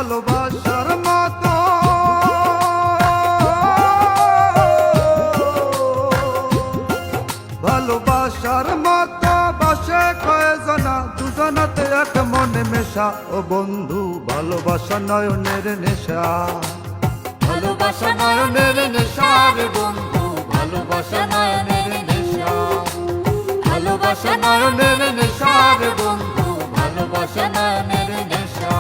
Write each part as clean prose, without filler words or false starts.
ভালোবাসার মতো ভালোবাসার মতো বাসে কয়জনা দুজনাতে এক মনে মেশা ও বন্ধু ভালোবাসা নয়নের নেশা ভালোবাসা নয়নের নেশা রে বন্ধু ভালোবাসা নয়নের নেশা ভালোবাসা নয়নের নেশা রে বন্ধু ভালোবাসা নয়নের নেশা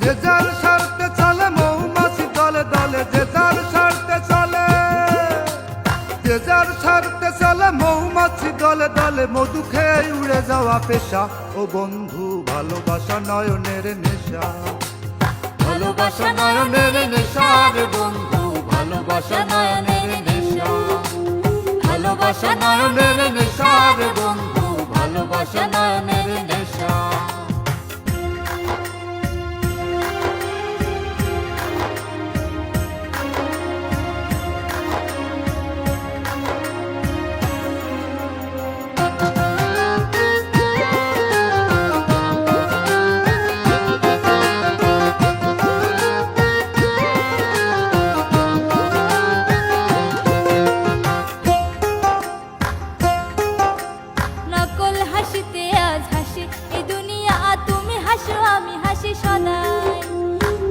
যে যার স্বার্থে চলে মৌমাছি দলে দলে যে যার স্বার্থে চলে যে যার স্বার্থে চলে মৌমাছি দলে দলে মধু খেয়ে উড়ে যাওয়া পেশা ও বন্ধু ভালোবাসা নয়নের নেশা ভালোবাসা নয়নের নেশা রে বন্ধু ভালোবাসা নয়নের নেশা ভালোবাসা নয়নের নেশা রে বন্ধু ভালোবাসা নয়নের নেশা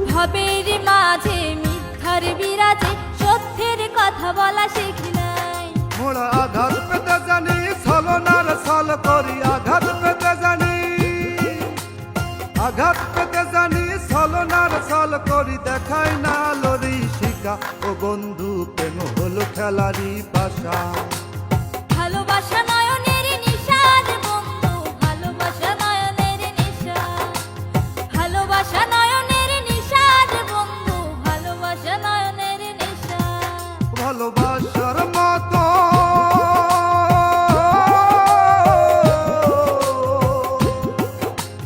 ভবের মাঝে মিথ্যার বিরাজে সত্যের কথা বলা শিখি নাই মোড়া আঘাত পেতে জানি ছলনার ছল করি আঘাত পেতে জানি আঘাত পেতে জানি ছলনার ছল করি দেখাই না লরি শিকা ও বন্ধু প্রেম হলো খেলারি পাশা ভালোবাসা নয়নের নিশা রে বন্ধু ভালোবাসা নয়নের নিশা ভালোবাসা নয়নের নিশা রে বন্ধু ভালোবাসা নয়নের নিশা ভালোবাসার মতো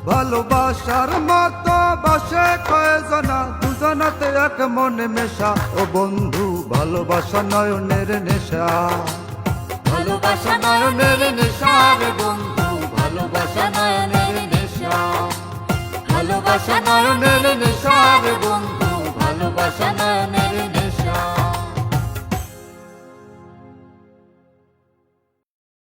ভালোবাসার মতো বাসে কয়জনা দুজনাতে এক মনে মেশা ও বন্ধু ভালোবাসা নয়নের নেশা ভালোবাসা নয়নের নেশা রে বন্ধু ভালোবাসা নয়নের নেশা ভালোবাসা নয়নের